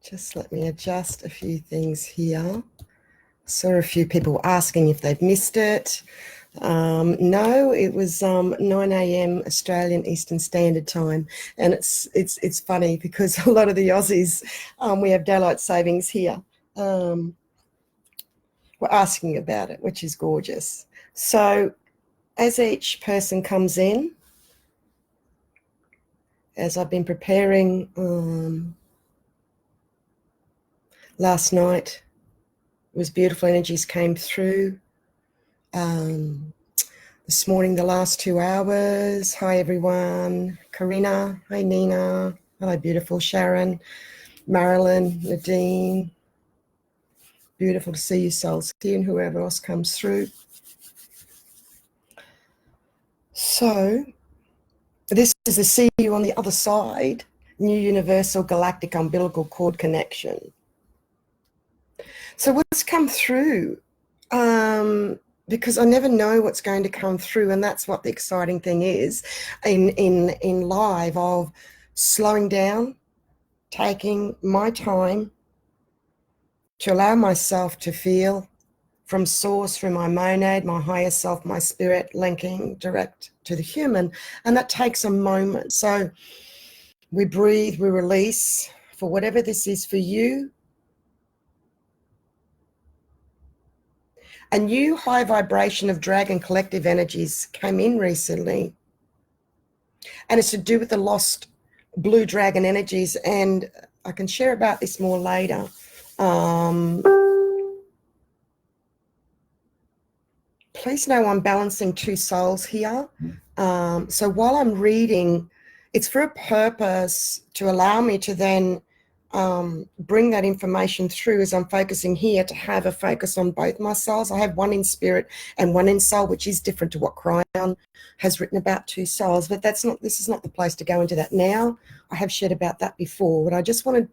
Just let me adjust a few things here. Saw a few people asking if they've missed it. No, it was 9 a.m. Australian Eastern Standard Time, and it's funny because a lot of the Aussies, we have daylight savings here. We're asking about it, which is gorgeous. So as each person comes in, as I've been preparing last night, it was beautiful energies came through. This morning, the last 2 hours. Hi, everyone. Karina. Hi, Nina. Hello, beautiful. Sharon. Marilyn. Nadine. Beautiful to see you, souls here, and whoever else comes through. So, this is the see you on the other side, new universal galactic umbilical cord connection. So what's come through? Because I never know what's going to come through, and that's what the exciting thing is in live, of slowing down, taking my time to allow myself to feel from source, from my monad, my higher self, my spirit, linking direct to the human, and that takes a moment. So we breathe, we release for whatever this is for you. A new high vibration of dragon collective energies came in recently, and it's to do with the lost blue dragon energies, and I can share about this more later. Please know I'm balancing two souls here. So while I'm reading, it's for a purpose to allow me to then bring that information through as I'm focusing here, to have a focus on both my souls. I have one in spirit and one in soul, which is different to what Cryon has written about two souls, but this is not the place to go into that now. I have shared about that before, but I just wanted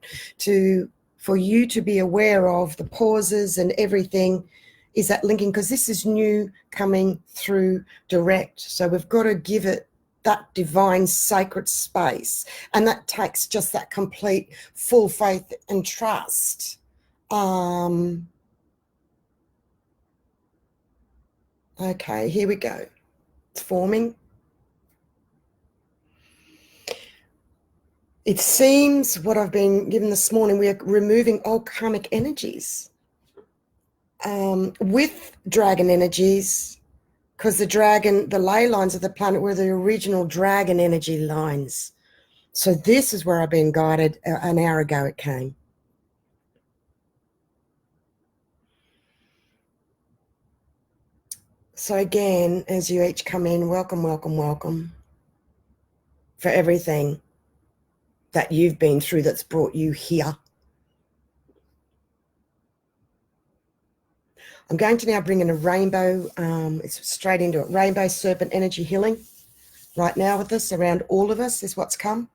for you to be aware of the pauses and everything, is that linking, because this is new coming through direct. So we've got to give it that divine sacred space, and that takes just that complete full faith and trust. Okay, here we go. It's forming. It seems what I've been given this morning, we are removing old karmic energies with dragon energies, because the ley lines of the planet were the original dragon energy lines. So this is where I've been guided. An hour ago it came. So again, as you each come in, welcome, welcome, welcome for everything that you've been through that's brought you here. I'm going to now bring in a rainbow, it's straight into it, rainbow serpent energy healing right now with us, around all of us is what's come.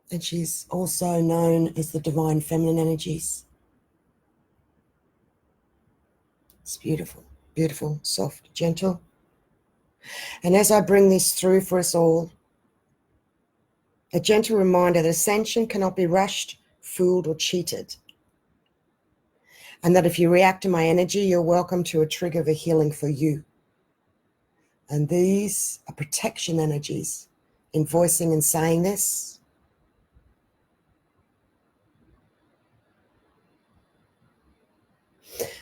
And she's also known as the divine feminine energies. It's beautiful, beautiful, soft, gentle. And as I bring this through for us all, a gentle reminder that ascension cannot be rushed, fooled, or cheated. And that if you react to my energy, you're welcome to a trigger of a healing for you. And these are protection energies in voicing and saying this.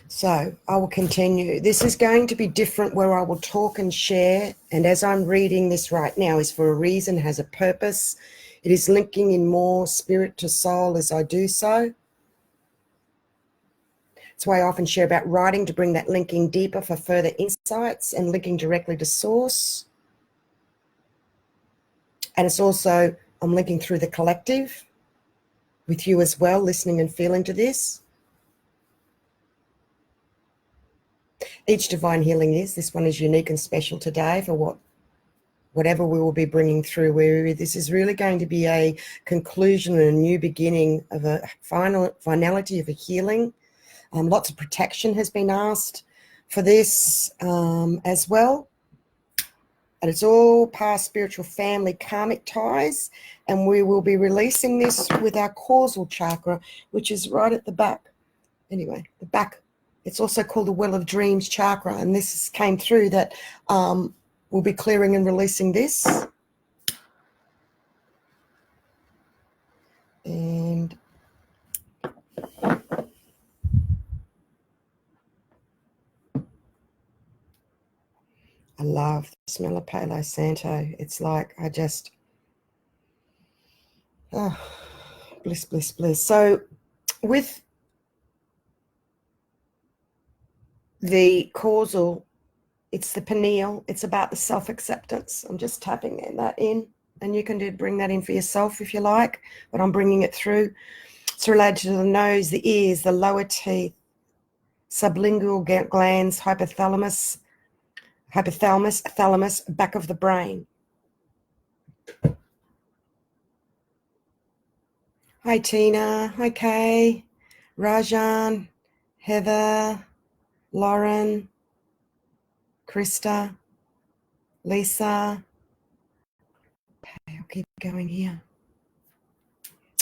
So I will continue. This is going to be different, where I will talk and share. And as I'm reading this right now is for a reason, has a purpose. It is linking in more spirit to soul as I do so. That's why I often share about writing, to bring that linking deeper for further insights and linking directly to source. And it's also, I'm linking through the collective with you as well, listening and feeling to this. Each divine healing this one is unique and special today for whatever we will be bringing through. Where this is really going to be a conclusion and a new beginning of a finality of a healing. Lots of protection has been asked for this as well. And it's all past spiritual family karmic ties. And we will be releasing this with our causal chakra, which is right at the back. Anyway, the back. It's also called the Well of Dreams chakra. And this came through that we'll be clearing and releasing this. And I love the smell of Palo Santo. It's like I just, bliss, bliss, bliss. So with the causal, it's the pineal. It's about the self-acceptance. I'm just tapping that in, and you can bring that in for yourself if you like, but I'm bringing it through. It's related to the nose, the ears, the lower teeth, sublingual glands, hypothalamus, thalamus, back of the brain. Hi, Tina. Hi, Kay. Rajan, Heather, Lauren, Krista, Lisa. Okay, I'll keep going here.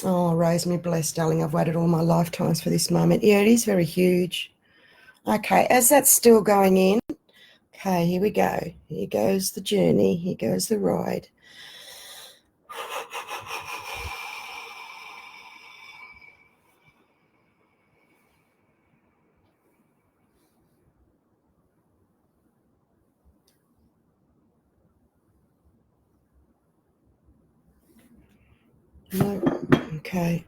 Oh, Rosemary, bless, darling. I've waited all my lifetimes for this moment. Yeah, it is very huge. Okay, as that's still going in, okay, here we go. Here goes the journey. Here goes the ride. No. Okay.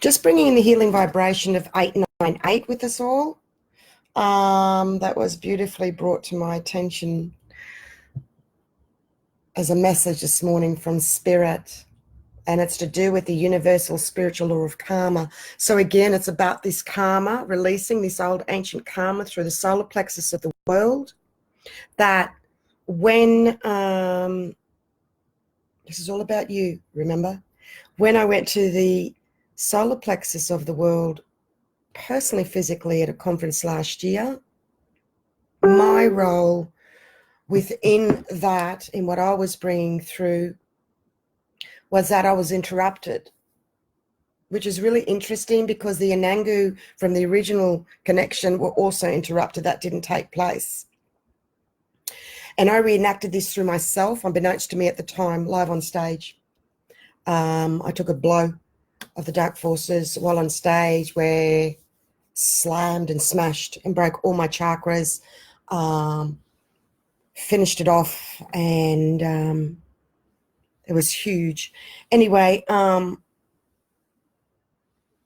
Just bringing in the healing vibration of 898 with us all. That was beautifully brought to my attention as a message this morning from Spirit, and it's to do with the universal spiritual law of karma. So again, it's about this karma, releasing this old ancient karma through the solar plexus of the world, that when, this is all about you, remember? When I went to the solar plexus of the world, personally, physically, at a conference last year, my role within that, in what I was bringing through, was that I was interrupted, which is really interesting because the Anangu from the original connection were also interrupted. That didn't take place. And I reenacted this through myself, unbeknownst to me at the time, live on stage. I took a blow of the dark forces while on stage, where slammed and smashed and broke all my chakras, finished it off, and it was huge. Anyway,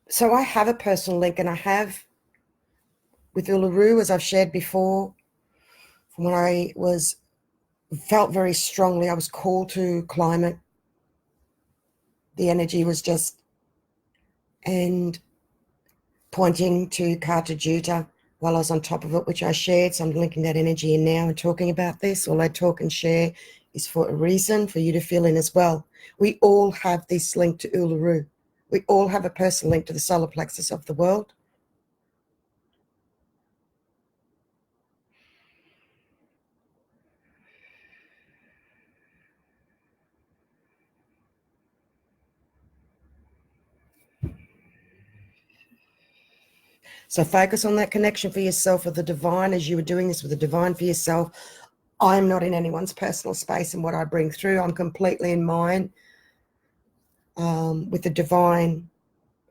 so I have a personal link, and I have with Uluru, as I've shared before, from when I felt very strongly I was called to climb it. The energy was just, and pointing to Kata while I was on top of it, which I shared. So I'm linking that energy in now and talking about this. All I talk and share is for a reason, for you to feel in as well. We all have this link to Uluru. We all have a personal link to the solar plexus of the world. So focus on that connection for yourself with the divine, as you were doing this with the divine for yourself. I'm not in anyone's personal space and what I bring through. I'm completely in mine, with the divine,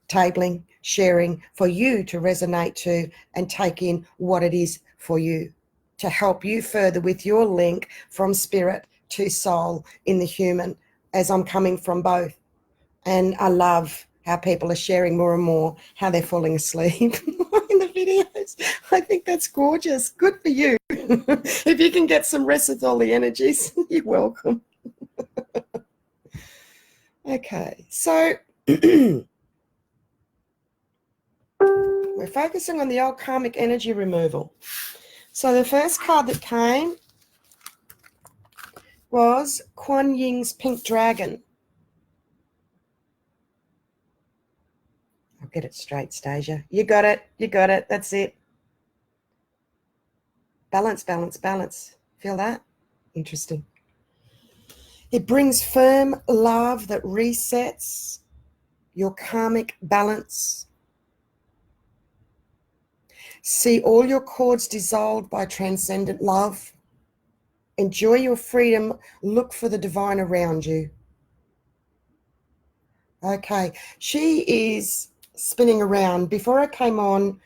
tabling, sharing for you to resonate to and take in what it is for you, to help you further with your link from spirit to soul in the human, as I'm coming from both. And I love how people are sharing more and more how they're falling asleep in the videos. I think that's gorgeous. Good for you. If you can get some rest with all the energies, you're welcome. Okay, so we're focusing on the old karmic energy removal. So the first card that came was Quan Yin's Pink Dragon. I'll get it straight, Stasia. You got it. You got it. That's it. Balance, balance, balance. Feel that? Interesting. It brings firm love that resets your karmic balance. See all your cords dissolved by transcendent love. Enjoy your freedom. Look for the divine around you. Okay, she is spinning around. Before I came on,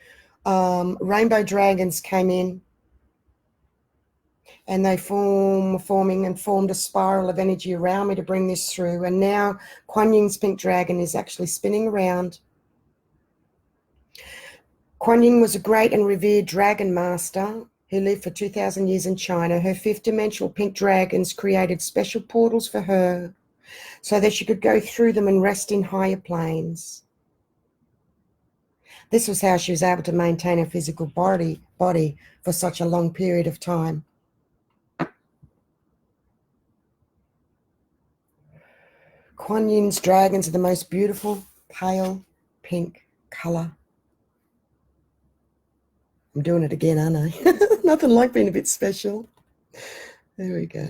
rainbow dragons came in, and they forming and formed a spiral of energy around me to bring this through. And now Quan Yin's pink dragon is actually spinning around. Quan Yin was a great and revered dragon master who lived for 2,000 years in China. Her fifth dimensional pink dragons created special portals for her so that she could go through them and rest in higher planes. This was how she was able to maintain her physical body for such a long period of time. Quan Yin's dragons are the most beautiful pale pink color. I'm doing it again, aren't I? Nothing like being a bit special. There we go.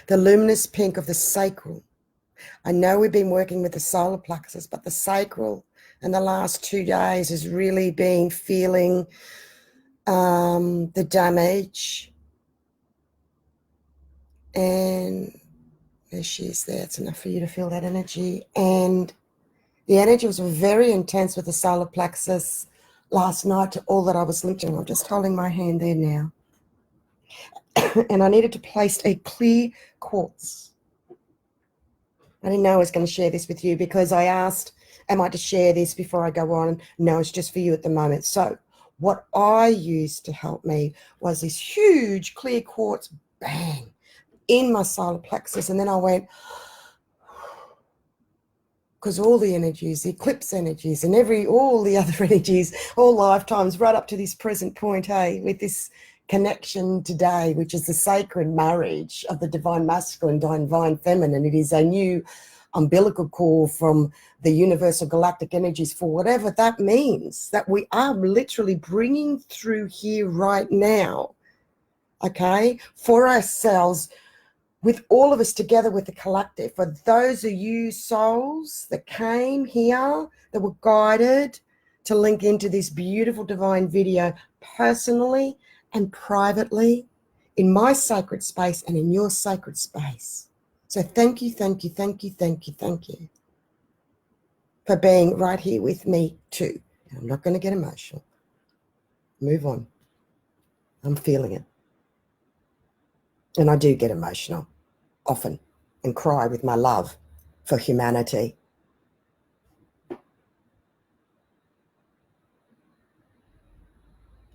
The luminous pink of the sacral. I know we've been working with the solar plexus, but the sacral in the last 2 days has really been feeling the damage. And there she is there. It's enough for you to feel that energy. And the energy was very intense with the solar plexus last night to all that I was linked to. I'm just holding my hand there now. And I needed to place a clear quartz. I didn't know I was going to share this with you because I asked, am I to share this before I go on? No, it's just for you at the moment. So what I used to help me was this huge clear quartz, bang, in my solar plexus. And then I went, because all the energies, the eclipse energies and all the other energies, all lifetimes right up to this present point, hey, with this connection today, which is the sacred marriage of the divine masculine, divine feminine. It is a new umbilical cord from the universal galactic energies, for whatever that means, that we are literally bringing through here right now, okay, for ourselves, with all of us together with the collective. For those of you souls that came here, that were guided to link into this beautiful divine video personally and privately in my sacred space and in your sacred space. So thank you, thank you, thank you, thank you, thank you for being right here with me too. I'm not going to get emotional. Move on. I'm feeling it. And I do get emotional often and cry with my love for humanity.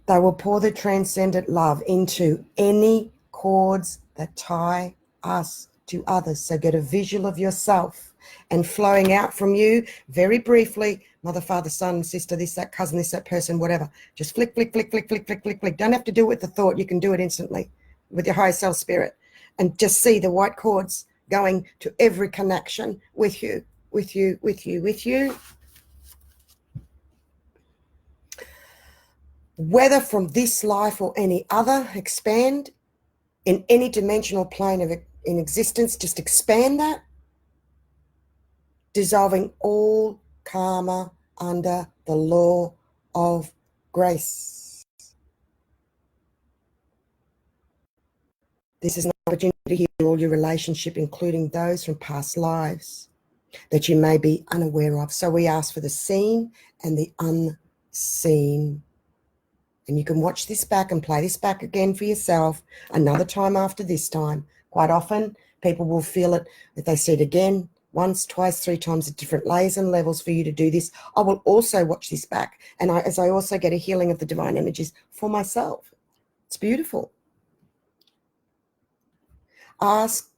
They will pour the transcendent love into any cords that tie us to others. So get a visual of yourself and flowing out from you very briefly, mother, father, son, sister, this, that, cousin, this, that person, whatever. Just flick, flick, flick, flick, flick, flick, flick, flick. Don't have to do it with the thought. You can do it instantly with your higher self spirit. And just see the white cords going to every connection with you, with you, with you, with you. Whether from this life or any other, expand in any dimensional plane of in existence, just expand that, dissolving all karma under the law of grace. This is an opportunity to heal all your relationship, including those from past lives that you may be unaware of. So we ask for the seen and the unseen. And you can watch this back and play this back again for yourself another time after this time. Quite often, people will feel it if they see it again, once, twice, 3 times at different layers and levels for you to do this. I will also watch this back, and as I also get a healing of the divine energies for myself. It's beautiful. Ask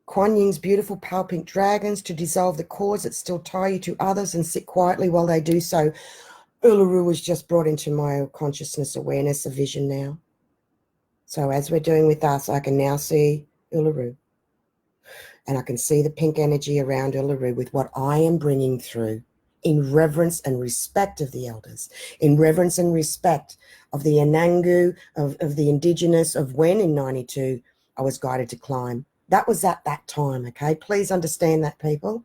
Quan Yin's beautiful pale pink dragons to dissolve the cords that still tie you to others and sit quietly while they do so. Uluru was just brought into my consciousness awareness of vision now. So as we're doing with us, I can now see Uluru. And I can see the pink energy around Uluru with what I am bringing through. in reverence and respect of the elders, in reverence and respect of the Anangu, of the indigenous, of when in 92 I was guided to climb. That was at that time, okay? Please understand that, people.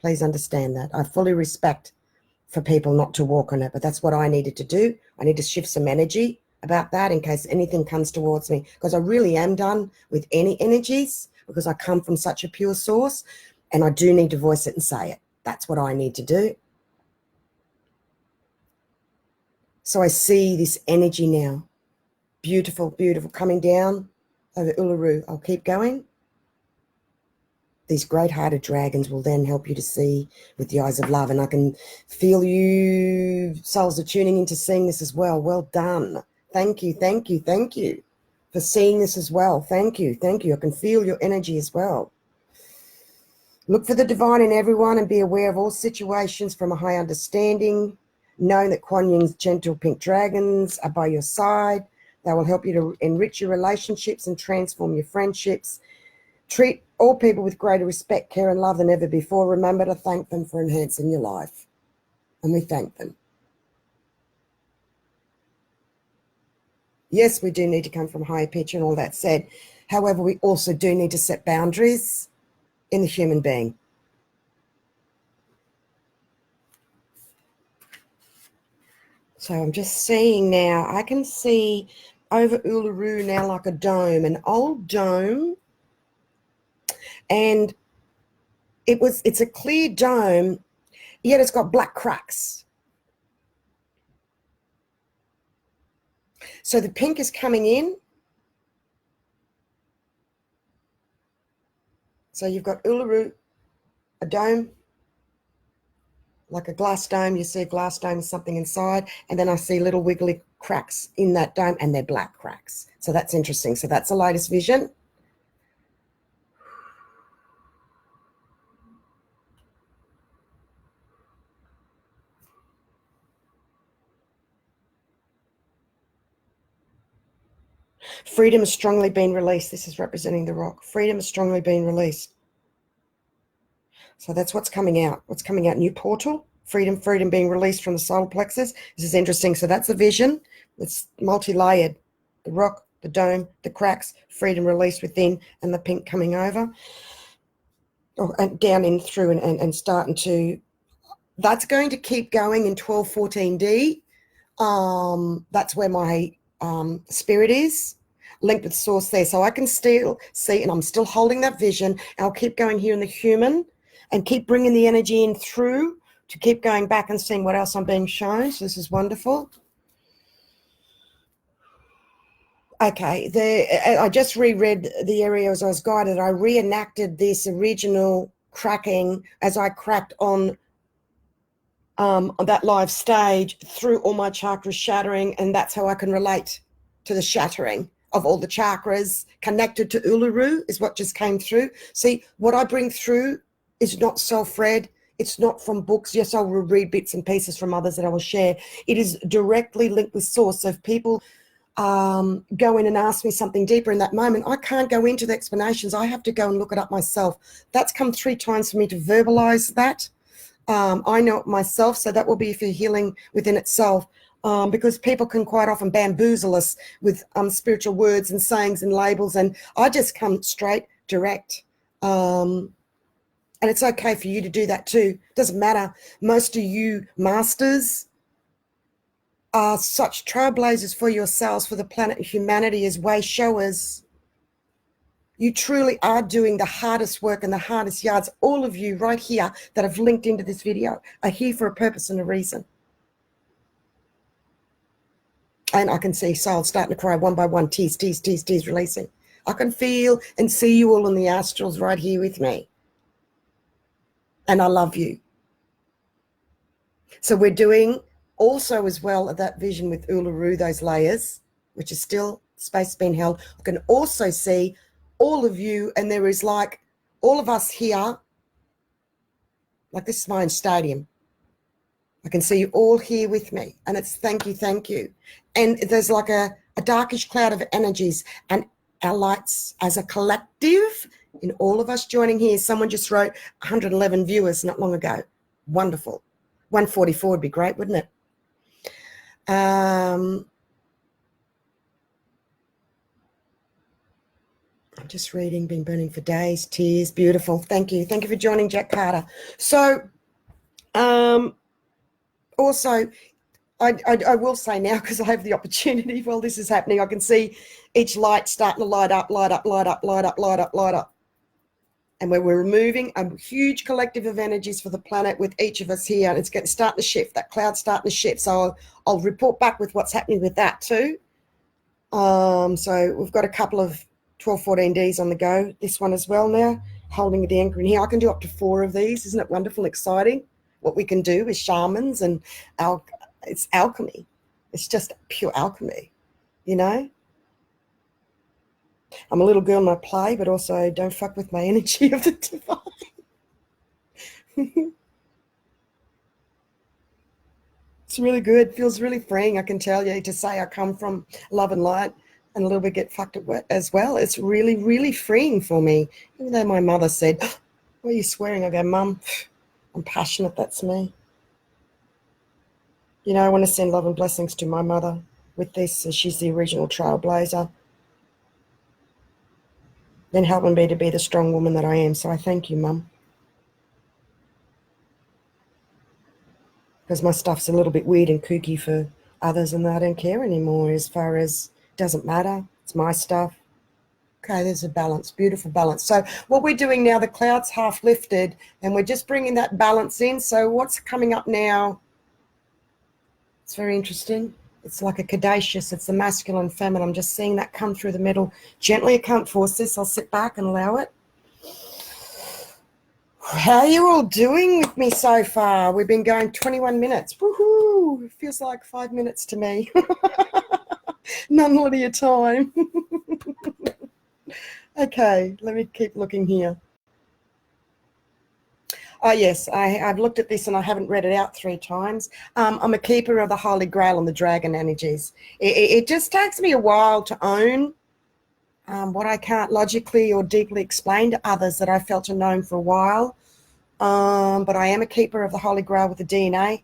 Please understand that. I fully respect for people not to walk on it, but that's what I needed to do. I need to shift some energy about that in case anything comes towards me, because I really am done with any energies, because I come from such a pure source, and I do need to voice it and say it. That's what I need to do. So I see this energy now. Beautiful, beautiful, coming down over Uluru. I'll keep going. These great-hearted dragons will then help you to see with the eyes of love. And I can feel you souls are tuning into seeing this as well. Well done. Thank you, thank you, thank you for seeing this as well. Thank you, thank you. I can feel your energy as well. Look for the divine in everyone and be aware of all situations from a high understanding, knowing that Quan Yin's gentle pink dragons are by your side. They will help you to enrich your relationships and transform your friendships. Treat all people with greater respect, care, and love than ever before. Remember to thank them for enhancing your life. And we thank them. Yes, we do need to come from higher pitch and all that said. However, we also do need to set boundaries in the human being. So I'm just seeing now, I can see over Uluru now like a dome, an old dome. And it's a clear dome, yet it's got black cracks. So the pink is coming in. So you've got Uluru, a dome, like a glass dome. You see a glass dome with something inside, and then I see little wiggly cracks in that dome, and they're black cracks. So that's interesting. So that's the latest vision. Freedom has strongly been released. This is representing the rock. Freedom has strongly been released. So that's what's coming out. What's coming out? New portal. Freedom, freedom being released from the solar plexus. This is interesting. So that's the vision. It's multi-layered. The rock, the dome, the cracks, freedom released within, and the pink coming over. Oh, and down in through and starting to... That's going to keep going in 1214D. That's where my spirit is. Linked with source there. So I can still see, and I'm still holding that vision. And I'll keep going here in the human and keep bringing the energy in through to keep going back and seeing what else I'm being shown. So this is wonderful. Okay, I just reread the area as I was guided. I reenacted this original cracking as I cracked on that live stage through all my chakras shattering, and that's how I can relate to the shattering of all the chakras connected to Uluru is what just came through. See, what I bring through is not self-read. It's not from books. Yes, I will read bits and pieces from others that I will share. It is directly linked with source. So if people go in and ask me something deeper in that moment, I can't go into the explanations. I have to go and look it up myself. That's come 3 times for me to verbalize that. I know it myself, so that will be for healing within itself. Because people can quite often bamboozle us with spiritual words and sayings and labels, and I just come straight, direct. And it's okay for you to do that too. Doesn't matter. Most of you masters are such trailblazers for yourselves, for the planet and humanity as way showers. You truly are doing the hardest work and the hardest yards. All of you right here that have linked into this video are here for a purpose and a reason. And I can see souls starting to cry one by one, tears, tears, tears, tears releasing. I can feel and see you all in the astrals right here with me. And I love you. So we're doing also as well that vision with Uluru, those layers, which is still space being held. I can also see all of you, and there is like all of us here, like this is my own stadium. I can see you all here with me, and it's thank you, thank you. And there's like a darkish cloud of energies, and our lights as a collective, in all of us joining here. Someone just wrote 111 viewers not long ago. Wonderful. 144 would be great, wouldn't it? I'm just reading, been burning for days, tears, beautiful. Thank you. Thank you for joining, Jack Carter. So also, I will say now, because I have the opportunity while this is happening, I can see each light starting to light up, light up, light up, light up, light up, light up. And where we're removing a huge collective of energies for the planet with each of us here, and it's starting to shift, that cloud's starting to shift. So I'll report back with what's happening with that too. So we've got a couple of 12, 14Ds on the go. This one as well now, holding the anchor in here. I can do up to 4 of these. Isn't it wonderful, exciting? What we can do with shamans and it's alchemy. It's just pure alchemy, you know? I'm a little girl and I play, but also don't fuck with my energy of the divine. It's really good. Feels really freeing, I can tell you, to say I come from love and light and a little bit get fucked as well. It's really, really freeing for me. Even though my mother said, "Why are you swearing?" I go, "Mum, I'm passionate, that's me." You know, I want to send love and blessings to my mother with this. She's the original trailblazer. Then helping me to be the strong woman that I am. So I thank you, Mum. Because my stuff's a little bit weird and kooky for others, and I don't care anymore as far as doesn't matter. It's my stuff. Okay, there's a balance, beautiful balance. So what we're doing now, the cloud's half lifted, and we're just bringing that balance in. So what's coming up now? It's very interesting. It's like a caduceus. It's the masculine and feminine. I'm just seeing that come through the middle. Gently, I can't force this. I'll sit back and allow it. How are you all doing with me so far? We've been going 21 minutes. Woohoo! It feels like 5 minutes to me. None of your time. Okay, let me keep looking here. Oh, yes, I've looked at this and I haven't read it out 3 times. I'm a keeper of the Holy Grail and the dragon energies. It just takes me a while to own what I can't logically or deeply explain to others that I felt to know for a while. But I am a keeper of the Holy Grail with the DNA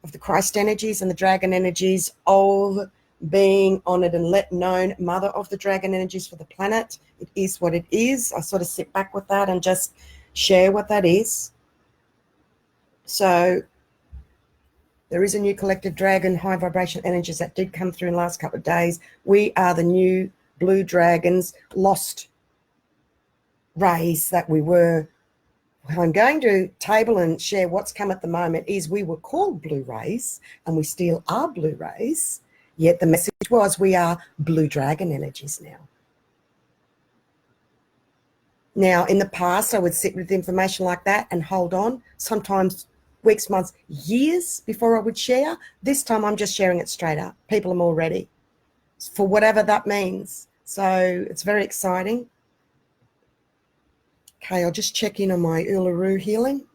of the Christ energies and the dragon energies of being honored and let known, mother of the dragon energies for the planet. It is what it is. I sort of sit back with that and just share what that is. So there is a new collective dragon high vibration energies that did come through in the last couple of days. We are the new blue dragons, lost rays that we were. I'm going to table and share what's come at the moment is we were called blue rays and we still are blue rays, yet the message was we are blue dragon energies now. Now, in the past, I would sit with information like that and hold on, sometimes weeks, months, years before I would share. This time I'm just sharing it straight up. People are more ready for whatever that means. So it's very exciting. Okay, I'll just check in on my Uluru healing.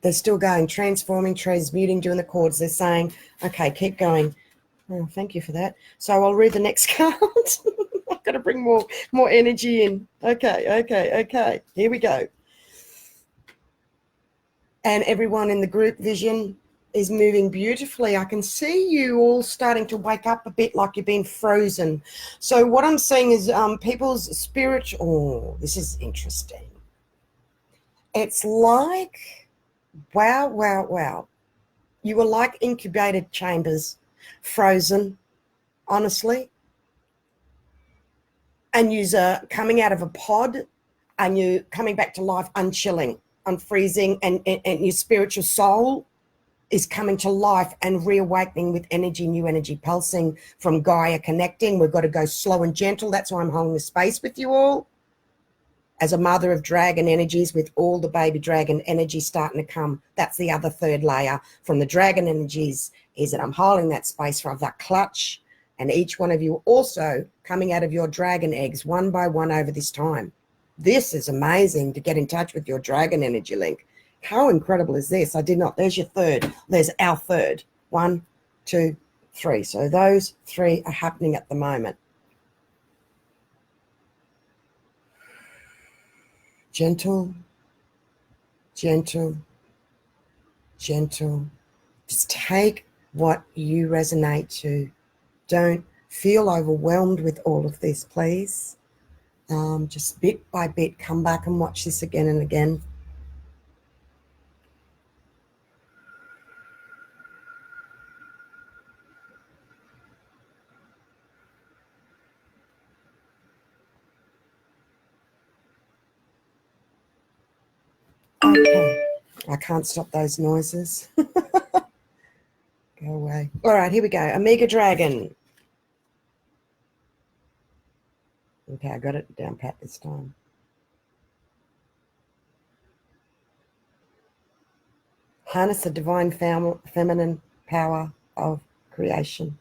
They're still going, transforming, transmuting, doing the chords. They're saying, okay, keep going. Oh, thank you for that. So I'll read the next card. I've got to bring more energy in. Okay. Here we go. And everyone in the group vision is moving beautifully. I can see you all starting to wake up a bit like you've been frozen. So what I'm seeing is people's spirit. Oh, this is interesting. It's like, wow. You were like incubated chambers, frozen, honestly. And you're coming out of a pod and you're coming back to life, unchilling, unfreezing, and your spiritual soul is coming to life and reawakening with energy, new energy pulsing from Gaia connecting. We've got to go slow and gentle. That's why I'm holding the space with you all. As a mother of dragon energies with all the baby dragon energy starting to come. That's the other third layer from the dragon energies is that I'm holding that space for that clutch. And each one of you also coming out of your dragon eggs one by one over this time. This is amazing to get in touch with your dragon energy link. How incredible is this? I did not. There's your third. There's our third. 1, 2, 3. So those 3 are happening at the moment. Gentle, gentle, gentle. Just take what you resonate to. Don't feel overwhelmed with all of this, please. Just bit by bit, come back and watch this again and again. Okay, I can't stop those noises. Go away. All right, here we go. Omega Dragon. Okay, I got it down pat this time. Harness the divine feminine power of creation.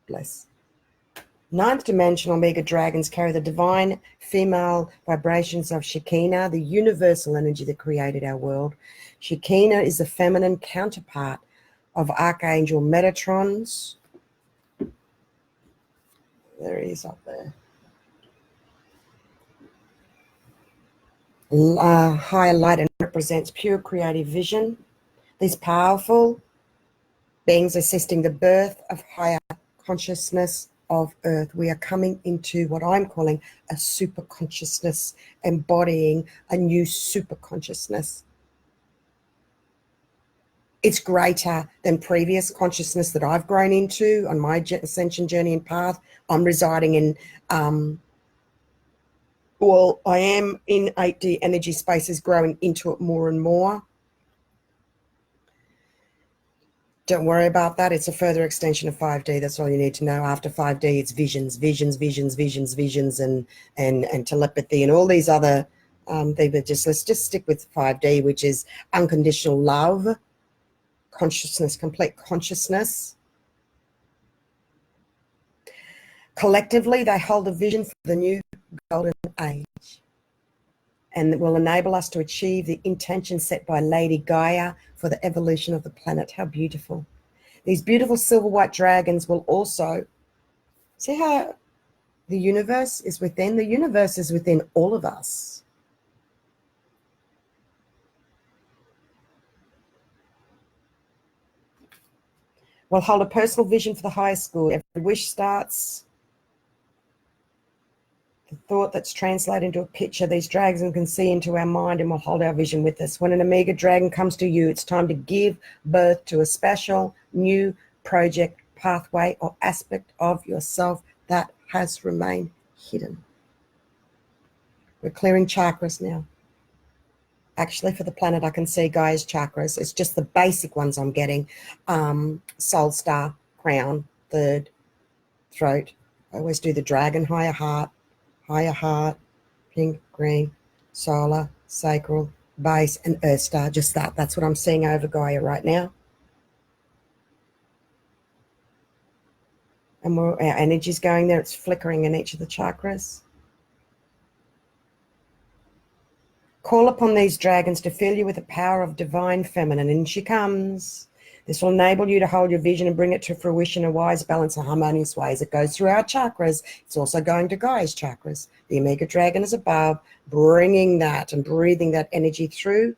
Bless. Ninth dimensional Omega Dragons carry the divine female vibrations of Shekinah, the universal energy that created our world. Shekinah is the feminine counterpart of Archangel Metatron's. There he is up there. Higher light and represents pure creative vision. These powerful beings assisting the birth of higher consciousness of Earth. We are coming into what I'm calling a super consciousness, embodying a new super consciousness. It's greater than previous consciousness that I've grown into on my ascension journey and path. I'm residing in, I am in 8D energy spaces, growing into it more and more. Don't worry about that. It's a further extension of 5D. That's all you need to know. After 5D, it's visions, and telepathy and all these other things. Let's just stick with 5D, which is unconditional love, consciousness, complete consciousness. Collectively, they hold a vision for the new golden age, and that will enable us to achieve the intention set by Lady Gaia for the evolution of the planet. How beautiful. These beautiful silver white dragons will also, see how the universe is within? The universe is within all of us. Will hold a personal vision for the highest good. Every wish starts the thought that's translated into a picture. These dragons can see into our mind and will hold our vision with us. When an Omega Dragon comes to you, it's time to give birth to a special new project, pathway, or aspect of yourself that has remained hidden. We're clearing chakras now. Actually, for the planet, I can see Gaia's chakras. It's just the basic ones I'm getting. Soul star, crown, third, throat. I always do the dragon, higher heart, pink, green, solar, sacral, base, and earth star. Just that. That's what I'm seeing over Gaia right now. And our energy's going there. It's flickering in each of the chakras. Call upon these dragons to fill you with the power of divine feminine. And she comes. This will enable you to hold your vision and bring it to fruition in a wise, balanced, and harmonious ways. It goes through our chakras. It's also going to Gaia's chakras. The Omega Dragon is above, bringing that and breathing that energy through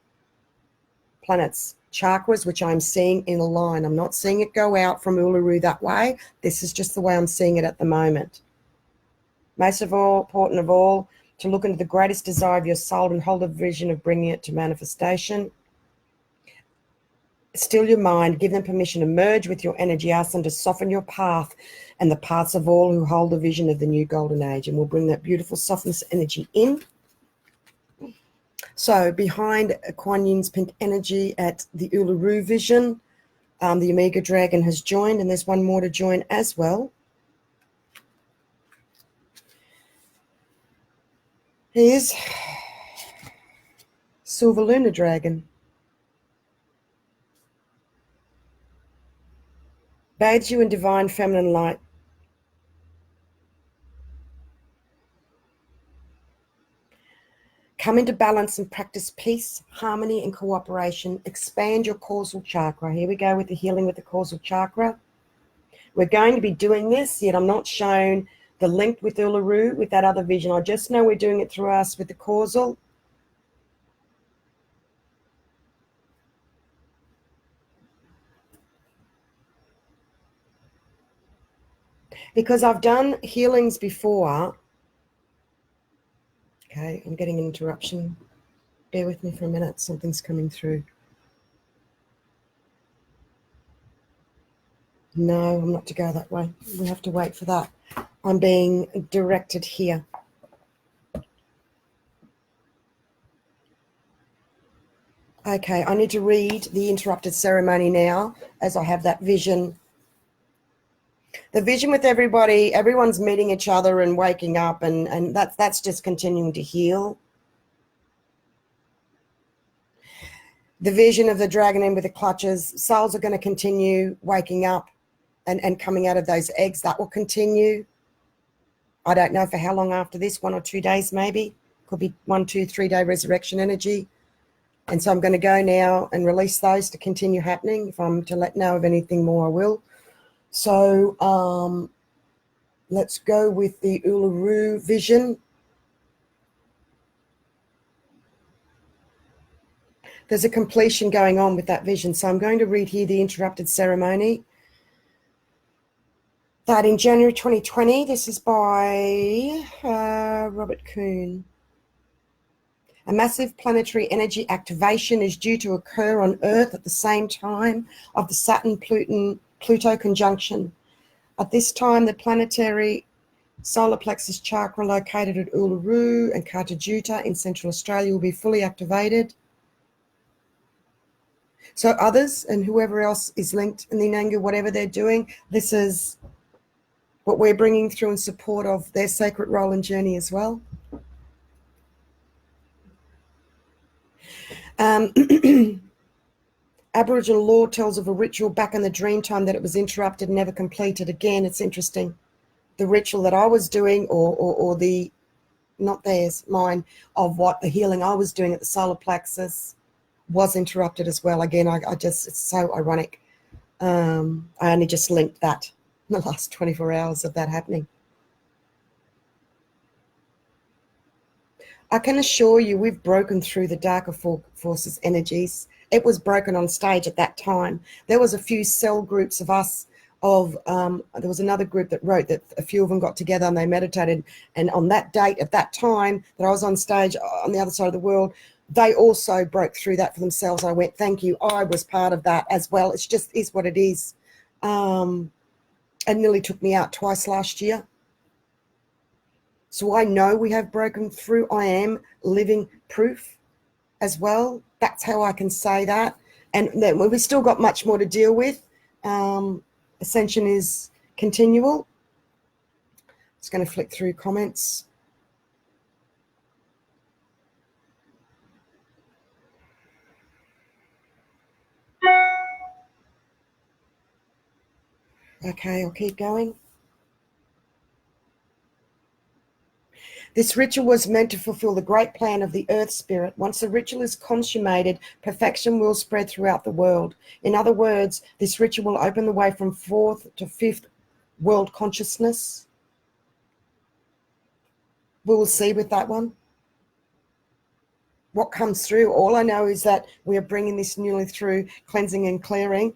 planets' chakras, which I'm seeing in a line. I'm not seeing it go out from Uluru that way. This is just the way I'm seeing it at the moment. Most of all, important of all, to look into the greatest desire of your soul and hold a vision of bringing it to manifestation. Still your mind, give them permission to merge with your energy, ask them to soften your path and the paths of all who hold the vision of the new golden age, and we'll bring that beautiful softness energy in. So behind Quan Yin's pink energy at the Uluru vision, the Omega Dragon has joined, and there's one more to join as well. Here's Silver Lunar Dragon. Bathes you in divine feminine light. Come into balance and practice peace, harmony, and cooperation. Expand your causal chakra. Here we go with the healing with the causal chakra. We're going to be doing this, yet I'm not shown the link with Uluru, with that other vision. I just know we're doing it through us with the causal. because I've done healings before. Okay, I'm getting an interruption. Bear with me for a minute. Something's coming through. No, I'm not to go that way. We have to wait for that. I'm being directed here. Okay, I need to read the interrupted ceremony now as I have that vision. The vision with everybody, everyone's meeting each other and waking up, and that's just continuing to heal. The vision of the dragon in with the clutches, souls are going to continue waking up and coming out of those eggs. That will continue. I don't know for how long after this, 1 or 2 days maybe. Could be 1, 2, 3 day resurrection energy. And so I'm going to go now and release those to continue happening. If I'm to let know of anything more, I will. So let's go with the Uluru vision. There's a completion going on with that vision. So I'm going to read here the interrupted ceremony. That in January 2020, this is by Robert Kuhn. A massive planetary energy activation is due to occur on Earth at the same time of the Saturn-Pluto conjunction. At this time, the planetary solar plexus chakra located at Uluru and Katajuta in Central Australia will be fully activated. So others and whoever else is linked in the Inanga, whatever they're doing, this is what we're bringing through in support of their sacred role and journey as well. Aboriginal law tells of a ritual back in the dream time that it was interrupted, never completed. Again, it's interesting. The ritual that I was doing, or the, not theirs, mine, of what the healing I was doing at the solar plexus was interrupted as well. Again, I just, it's so ironic. I only just linked that in the last 24 hours of that happening. I can assure you we've broken through the darker forces energies. It was broken on stage at that time. There was a few cell groups of us, there was another group that wrote that a few of them got together and they meditated. And on that date, at that time that I was on stage on the other side of the world, they also broke through that for themselves. I went, thank you. I was part of that as well. It's just is what it is. It nearly took me out twice last year. So I know we have broken through. I am living proof as well. That's how I can say that. And then we've still got much more to deal with. Ascension is continual. Just going to flick through comments. Okay, I'll keep going. This ritual was meant to fulfill the great plan of the Earth Spirit. Once the ritual is consummated, perfection will spread throughout the world. In other words, this ritual will open the way from 4th to 5th world consciousness. We will see with that one what comes through. All I know is that we are bringing this newly through cleansing and clearing.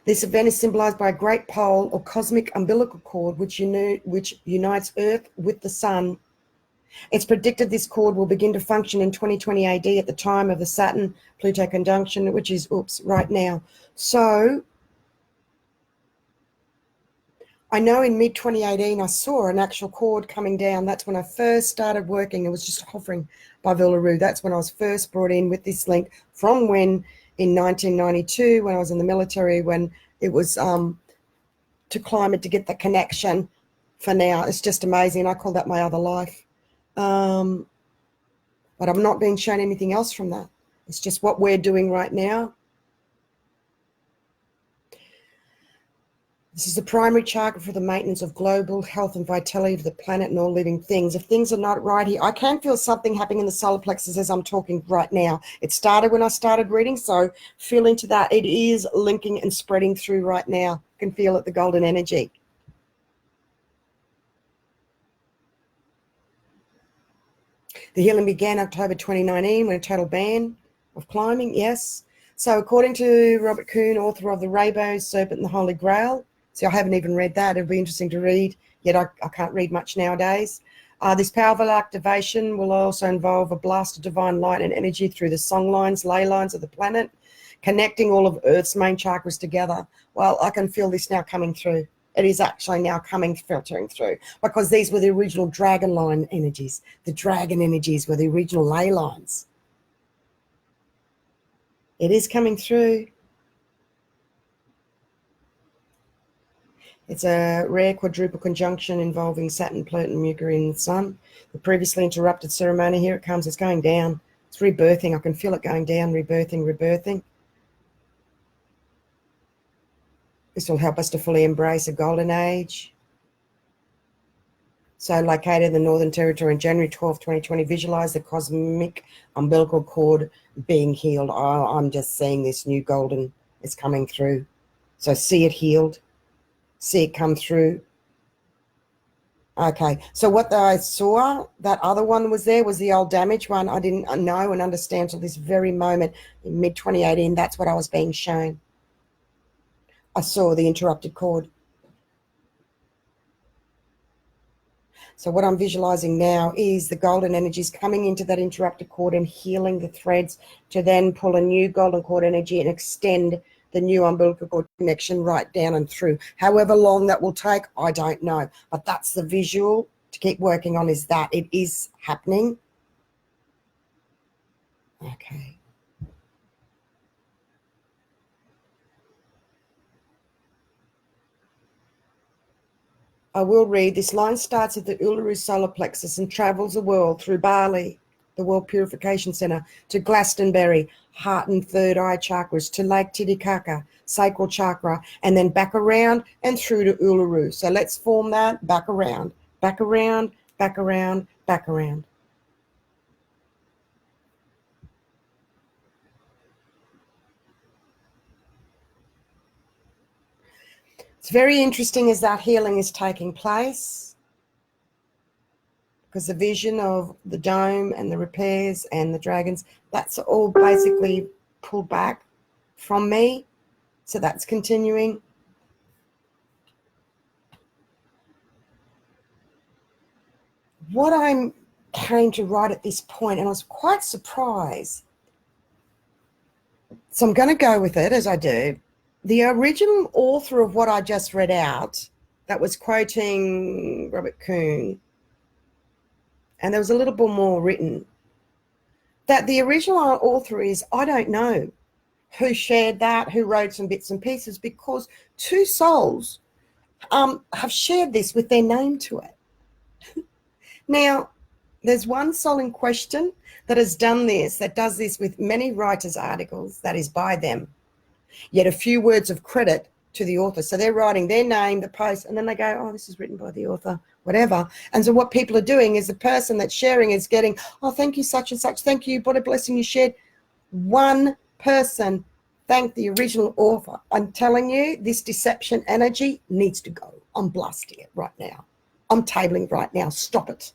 This event is symbolized by a great pole or cosmic umbilical cord which unites Earth with the Sun. It's predicted this cord will begin to function in 2020 AD at the time of the Saturn-Pluto conjunction, which is, right now. So I know in mid-2018 I saw an actual cord coming down. That's when I first started working. It was just hovering by Uluru. That's when I was first brought in with this link from when in 1992 when I was in the military, when it was to climb it to get the connection for now. It's just amazing. I call that my other life. But I'm not being shown anything else from that. It's just what we're doing right now. This is the primary chakra for the maintenance of global health and vitality of the planet and all living things. If things are not right here, I can feel something happening in the solar plexus as I'm talking right now. It started when I started reading, so feel into that. It is linking and spreading through right now. I can feel it, the golden energy. The healing began October 2019 when a total ban of climbing, yes. So according to Robert Kuhn, author of The Rainbow Serpent and the Holy Grail, see, I haven't even read that. It'll be interesting to read, yet I can't read much nowadays. This powerful activation will also involve a blast of divine light and energy through the song lines, ley lines of the planet, connecting all of Earth's main chakras together. Well, I can feel this now coming through. It is actually now filtering through, because these were the original dragon line energies. The dragon energies were the original ley lines. It is coming through. It's a rare quadruple conjunction involving Saturn, Pluto, Mercury, and the Sun. The previously interrupted ceremony, here it comes. It's going down. It's rebirthing. I can feel it going down, rebirthing, rebirthing. This will help us to fully embrace a golden age. So located in the Northern Territory on January 12, 2020, visualize the cosmic umbilical cord being healed. Oh, I'm just seeing this new golden is coming through. So see it healed. See it come through. Okay, so what I saw, that other one was there, was the old damaged one. I didn't know and understand till this very moment in mid-2018. That's what I was being shown. I saw the interrupted cord. So what I'm visualizing now is the golden energies coming into that interrupted cord and healing the threads to then pull a new golden cord energy and extend the new umbilical cord connection right down and through. However long that will take, I don't know. But that's the visual to keep working on, is that it is happening. Okay. I will read. This line starts at the Uluru solar plexus and travels the world through Bali, the World Purification Center, to Glastonbury, heart and third eye chakras, to Lake Titicaca, sacral chakra, and then back around and through to Uluru. So let's form that back around, back around, back around, back around. It's very interesting as that healing is taking place, because the vision of the dome and the repairs and the dragons, that's all basically pulled back from me. So that's continuing. What I came to write at this point, and I was quite surprised, so I'm going to go with it as I do. The original author of what I just read out, that was quoting Robert Kuhn, and there was a little bit more written, that the original author is, I don't know who shared that, who wrote some bits and pieces, because two souls have shared this with their name to it. Now, there's one soul in question that has done this, that does this with many writers' articles, that is by them, yet a few words of credit to the author. So they're writing their name, the post, and then they go, oh, this is written by the author, whatever. And so what people are doing is the person that's sharing is getting, oh, thank you, such and such, thank you, what a blessing you shared. One person thanked the original author. I'm telling you, this deception energy needs to go. I'm blasting it right now. I'm tabling right now. Stop it.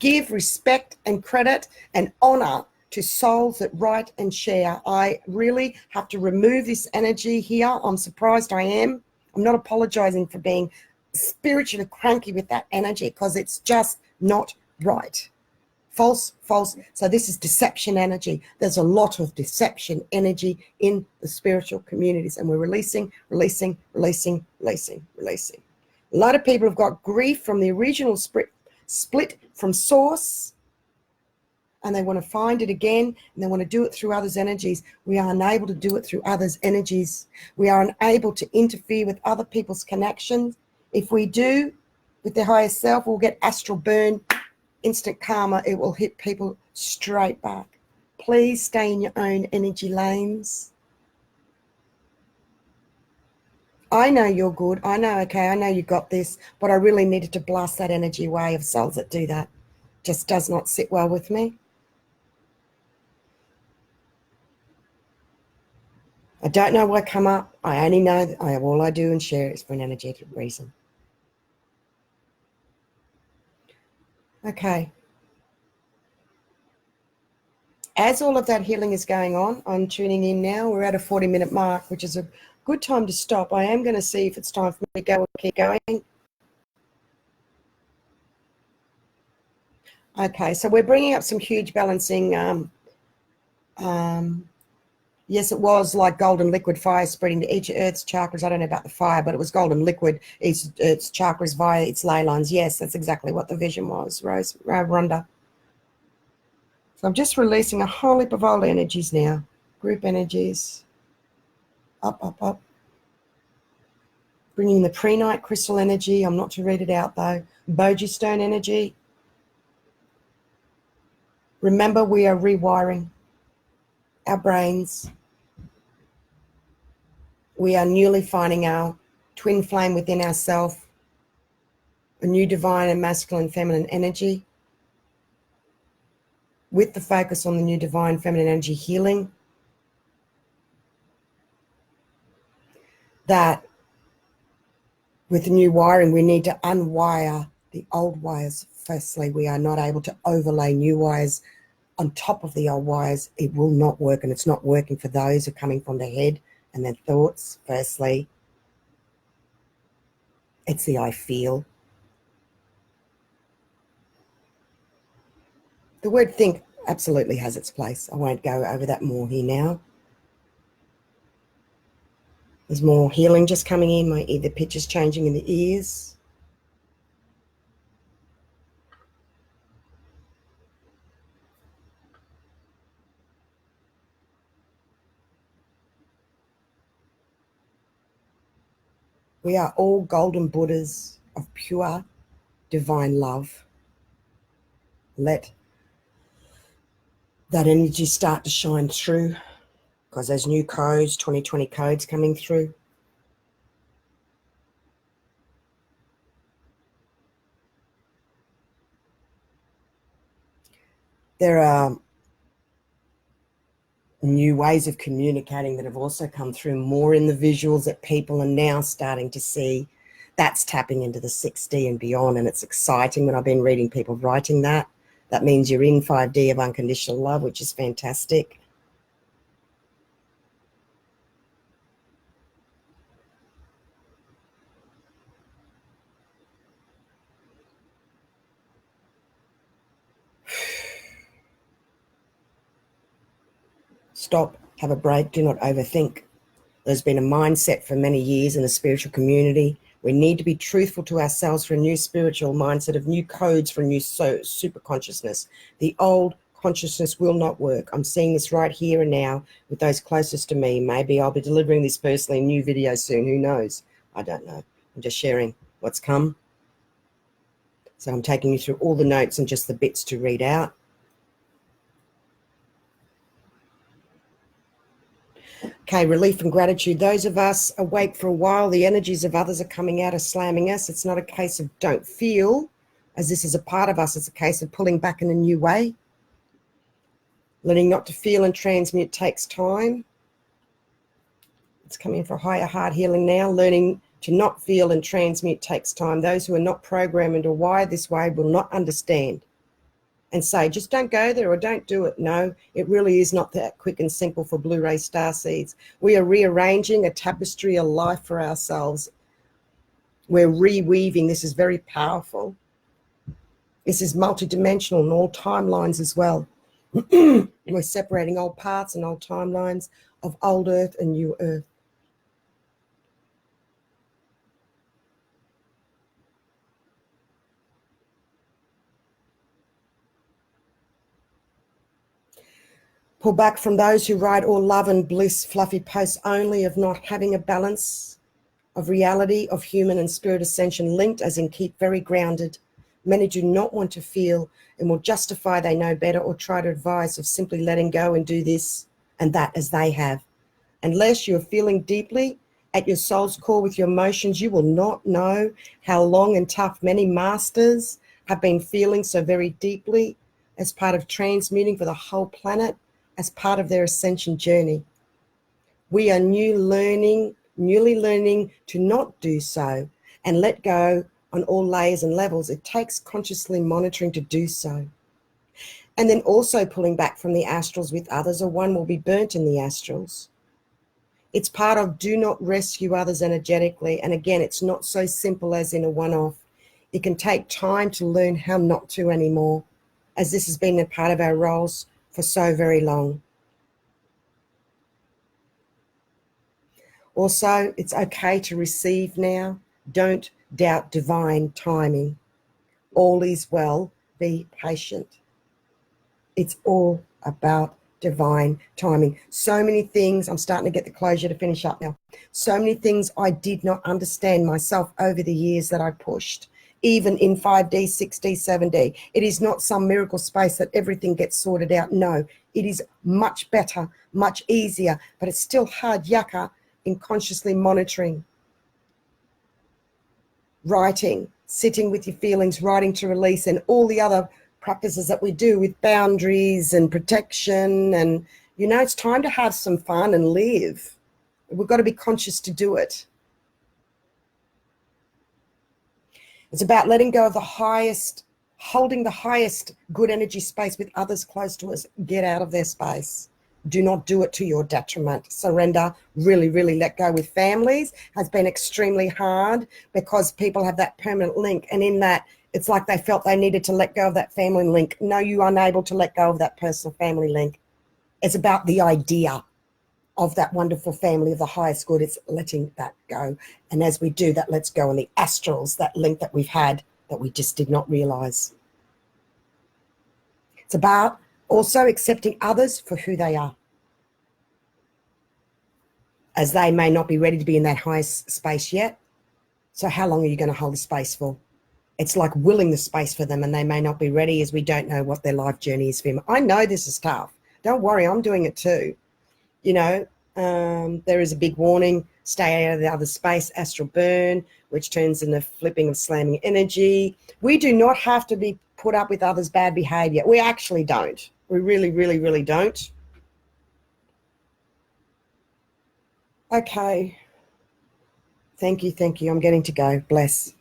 Give respect and credit and honor to souls that write and share. I really have to remove this energy here. I'm surprised I am. I'm not apologizing for being spiritually cranky with that energy, because it's just not right. False, false. So this is deception energy. There's a lot of deception energy in the spiritual communities, and we're releasing. A lot of people have got grief from the original split from source, and they want to find it again, and they want to do it through others' energies. We are unable to do it through others' energies. We are unable to interfere with other people's connections. If we do, with their higher self, we'll get astral burn, instant karma. It will hit people straight back. Please stay in your own energy lanes. I know you're good. I know, okay, I know you got this, but I really needed to blast that energy away of souls that do that. Just does not sit well with me. I don't know why come up. I only know that all I do and share is for an energetic reason. Okay. as all of that healing is going on, I'm tuning in now. We're at a 40-minute mark, which is a good time to stop. I am going to see if it's time for me to go or keep going. Okay, so we're bringing up some huge balancing. Yes, it was like golden liquid fire spreading to each Earth's chakras. I don't know about the fire, but it was golden liquid, each Earth's chakras via its ley lines. Yes, that's exactly what the vision was, Rhonda. So I'm just releasing a whole heap of old energies now, group energies, up, up, up. Bringing the prehnite crystal energy. I'm not to read it out though. Boji stone energy. Remember, we are rewiring our brains. We are newly finding our twin flame within ourselves, a new divine and masculine feminine energy, with the focus on the new divine feminine energy healing. That with the new wiring, we need to unwire the old wires. Firstly, we are not able to overlay new wires on top of the old wires. It will not work, and it's not working for those who are coming from the head and their thoughts. Firstly, it's the I feel. The word think absolutely has its place. I won't go over that more here now. There's more healing just coming in. The pitch is changing in the ears. We are all golden Buddhas of pure divine love. Let that energy start to shine through, because there's new codes, 2020 codes coming through. There are new ways of communicating that have also come through, more in the visuals that people are now starting to see. That's tapping into the 6D and beyond, and it's exciting when I've been reading people writing that. That means you're in 5D of unconditional love, which is fantastic. Stop, have a break, do not overthink. There's been a mindset for many years in the spiritual community. We need to be truthful to ourselves for a new spiritual mindset of new codes for a new super consciousness. The old consciousness will not work. I'm seeing this right here and now with those closest to me. Maybe I'll be delivering this personally in a new video soon. Who knows? I don't know. I'm just sharing what's come. So I'm taking you through all the notes and just the bits to read out. Okay, relief and gratitude. Those of us awake for a while, the energies of others are coming out, are slamming us. It's not a case of don't feel, as this is a part of us. It's a case of pulling back in a new way. Learning not to feel and transmute takes time. It's coming for higher heart healing now. Learning to not feel and transmute takes time. Those who are not programmed or wired this way will not understand and say, just don't go there or don't do it. No, it really is not that quick and simple for Blu-ray starseeds. We are rearranging a tapestry of life for ourselves. We're reweaving. This is very powerful. This is multidimensional in all timelines as well. We're separating old parts and old timelines of old Earth and new Earth. Pull back from those who write all love and bliss, fluffy posts only, of not having a balance of reality of human and spirit ascension linked, as in keep very grounded. Many do not want to feel and will justify they know better or try to advise of simply letting go and do this and that as they have. Unless you're feeling deeply at your soul's core with your emotions, you will not know how long and tough many masters have been feeling so very deeply as part of transmuting for the whole planet, as part of their ascension journey. We are newly learning to not do so and let go on all layers and levels. It takes consciously monitoring to do so. And then also pulling back from the astrals with others, or one will be burnt in the astrals. It's part of do not rescue others energetically. And again, it's not so simple as in a one-off. It can take time to learn how not to anymore, as this has been a part of our roles for so very long. Also, it's okay to receive now. Don't doubt divine timing. All is well. Be patient. It's all about divine timing. So many things, I'm starting to get the closure to finish up now. So many things I did not understand myself over the years that I pushed, even in 5D, 6D, 7D. It is not some miracle space that everything gets sorted out. No, it is much better, much easier, but it's still hard yakka in consciously monitoring, writing, sitting with your feelings, writing to release, and all the other practices that we do with boundaries and protection. And, you know, it's time to have some fun and live. We've got to be conscious to do it. It's about letting go of the highest, holding the highest good energy space with others close to us. Get out of their space. Do not do it to your detriment. Surrender. Really, really let go. With families has been extremely hard because people have that permanent link. And in that, it's like they felt they needed to let go of that family link. No, you're unable to let go of that personal family link. It's about the idea of that wonderful family of the highest good. It's letting that go. And as we do, that lets go on the astrals, that link that we've had that we just did not realize. It's about also accepting others for who they are, as they may not be ready to be in that highest space yet. So how long are you going to hold the space for? It's like willing the space for them, and they may not be ready, as we don't know what their life journey is for them. I know this is tough. Don't worry, I'm doing it too. You know, there is a big warning: stay out of the other space, astral burn, which turns into flipping of slamming energy. We do not have to be put up with others' bad behavior. We actually don't. We really, really, really don't. Okay. Thank you. I'm getting to go. Bless.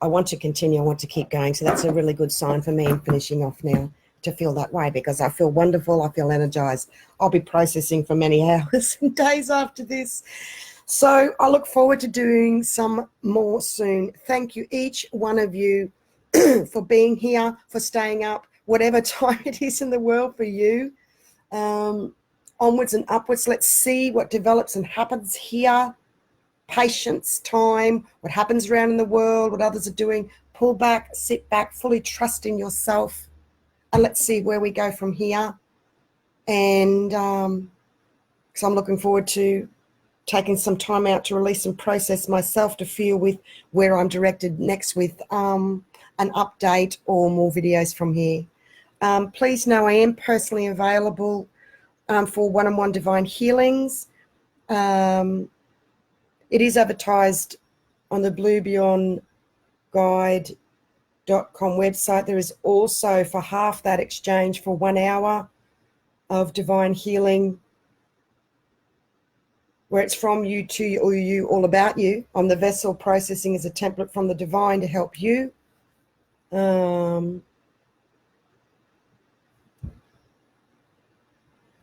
I want to continue. I want to keep going. So that's a really good sign for me in finishing off now, to feel that way, because I feel wonderful. I feel energized. I'll be processing for many hours and days after this. So I look forward to doing some more soon. Thank you, each one of you, for being here, for staying up, whatever time it is in the world for you. Onwards and upwards. Let's see what develops and happens here. Patience, time, what happens around in the world, what others are doing. Pull back, sit back, fully trust in yourself, and let's see where we go from here. And because I'm looking forward to taking some time out to release and process myself, to feel with where I'm directed next with an update or more videos from here. Please know I am personally available for one-on-one divine healings. It is advertised on the bluebeyondguide.com website. There is also, for half that exchange, for 1 hour of divine healing, where it's from you to you, or you, all about you. I'm the vessel processing as a template from the divine to help you.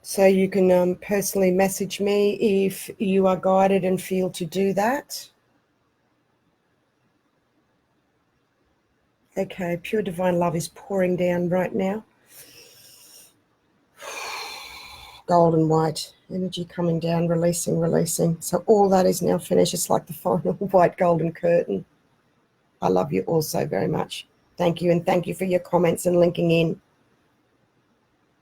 So you can personally message me if you are guided and feel to do that. Okay, pure divine love is pouring down right now. Gold and white energy coming down, releasing. So all that is now finished. It's like the final white golden curtain. I love you all so very much. Thank you, and thank you for your comments and linking in.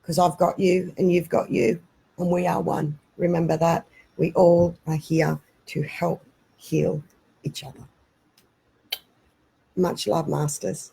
Because I've got you and you've got you, and we are one. Remember that. We all are here to help heal each other. Much love, Masters.